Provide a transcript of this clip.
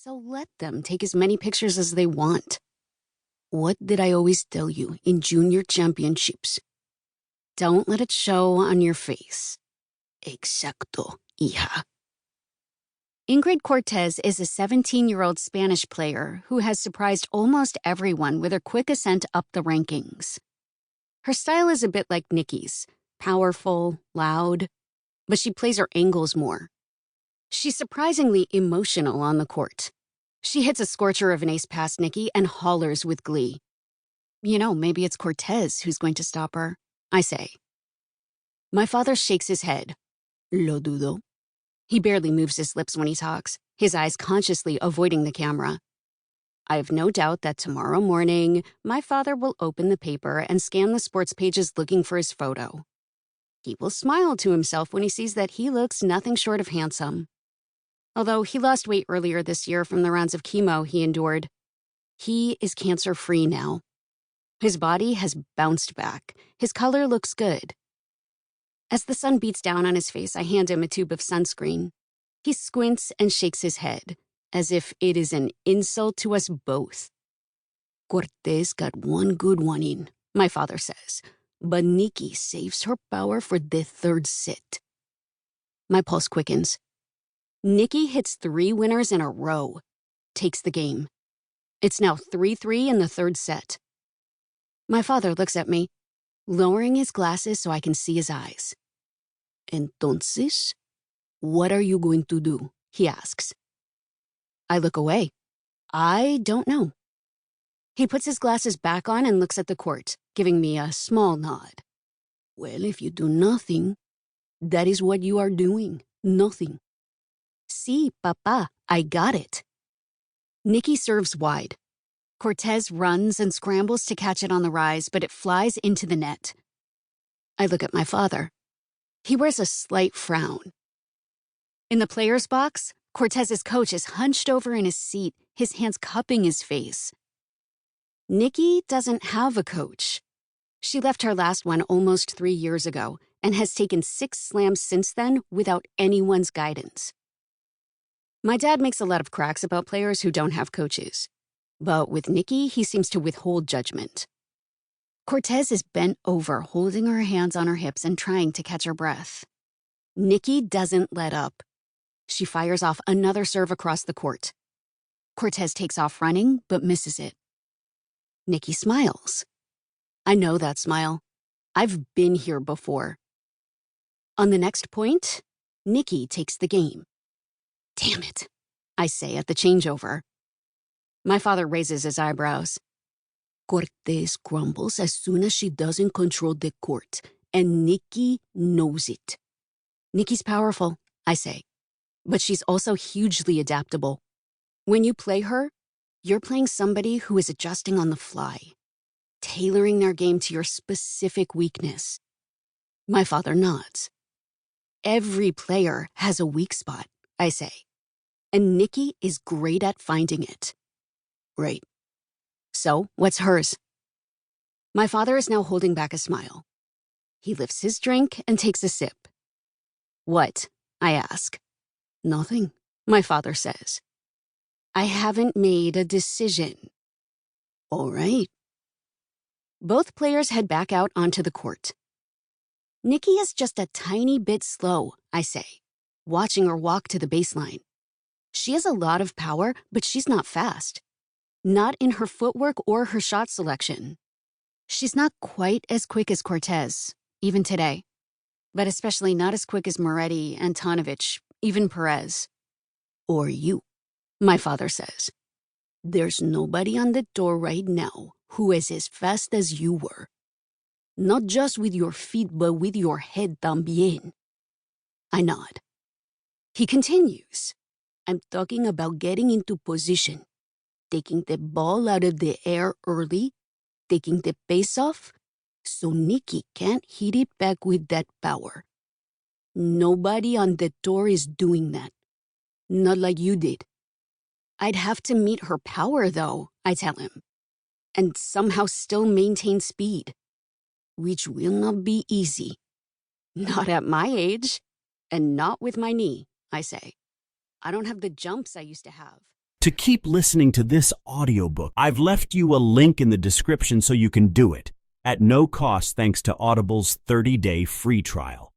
So let them take as many pictures as they want. What did I always tell you in junior championships? Don't let it show on your face. Exacto, hija. Ingrid Cortez is a 17-year-old Spanish player who has surprised almost everyone with her quick ascent up the rankings. Her style is a bit like Nikki's, powerful, loud, but she plays her angles more. She's surprisingly emotional on the court. She hits a scorcher of an ace past Nikki and hollers with glee. Maybe it's Cortez who's going to stop her, I say. My father shakes his head. Lo dudo. He barely moves his lips when he talks, his eyes consciously avoiding the camera. I have no doubt that tomorrow morning, my father will open the paper and scan the sports pages looking for his photo. He will smile to himself when he sees that he looks nothing short of handsome. Although he lost weight earlier this year from the rounds of chemo he endured, he is cancer-free now. His body has bounced back. His color looks good. As the sun beats down on his face, I hand him a tube of sunscreen. He squints and shakes his head, as if it is an insult to us both. Cortez got one good one in, my father says, but Nikki saves her power for the third set. My pulse quickens. Nikki hits 3 winners in a row, takes the game. It's now 3-3 in the third set. My father looks at me, lowering his glasses so I can see his eyes. Entonces, what are you going to do? He asks. I look away. I don't know. He puts his glasses back on and looks at the court, giving me a small nod. Well, if you do nothing, that is what you are doing. Nothing. Sí, papa, I got it. Nikki serves wide. Cortez runs and scrambles to catch it on the rise, but it flies into the net. I look at my father. He wears a slight frown. In the player's box, Cortez's coach is hunched over in his seat, his hands cupping his face. Nikki doesn't have a coach. She left her last one almost 3 years ago and has taken 6 slams since then without anyone's guidance. My dad makes a lot of cracks about players who don't have coaches. But with Nikki, he seems to withhold judgment. Cortez is bent over, holding her hands on her hips and trying to catch her breath. Nikki doesn't let up. She fires off another serve across the court. Cortez takes off running, but misses it. Nikki smiles. I know that smile. I've been here before. On the next point, Nikki takes the game. Damn it, I say at the changeover. My father raises his eyebrows. Cortez crumbles as soon as she doesn't control the court, and Nikki knows it. Nikki's powerful, I say, but she's also hugely adaptable. When you play her, you're playing somebody who is adjusting on the fly, tailoring their game to your specific weakness. My father nods. Every player has a weak spot, I say, and Nikki is great at finding it. Right. So, what's hers? My father is now holding back a smile. He lifts his drink and takes a sip. What? I ask. Nothing, my father says. I haven't made a decision. All right. Both players head back out onto the court. Nikki is just a tiny bit slow, I say, watching her walk to the baseline. She has a lot of power, but she's not fast. Not in her footwork or her shot selection. She's not quite as quick as Cortez, even today. But especially not as quick as Moretti, Antonovich, even Perez. Or you, my father says. There's nobody on the tour right now who is as fast as you were. Not just with your feet, but with your head también. I nod. He continues. I'm talking about getting into position. Taking the ball out of the air early, taking the pace off, so Nikki can't hit it back with that power. Nobody on the tour is doing that. Not like you did. I'd have to meet her power, though, I tell him, and somehow still maintain speed, which will not be easy. Not at my age, and not with my knee, I say. I don't have the jumps I used to have. To keep listening to this audiobook, I've left you a link in the description so you can do it, at no cost thanks to Audible's 30-day free trial.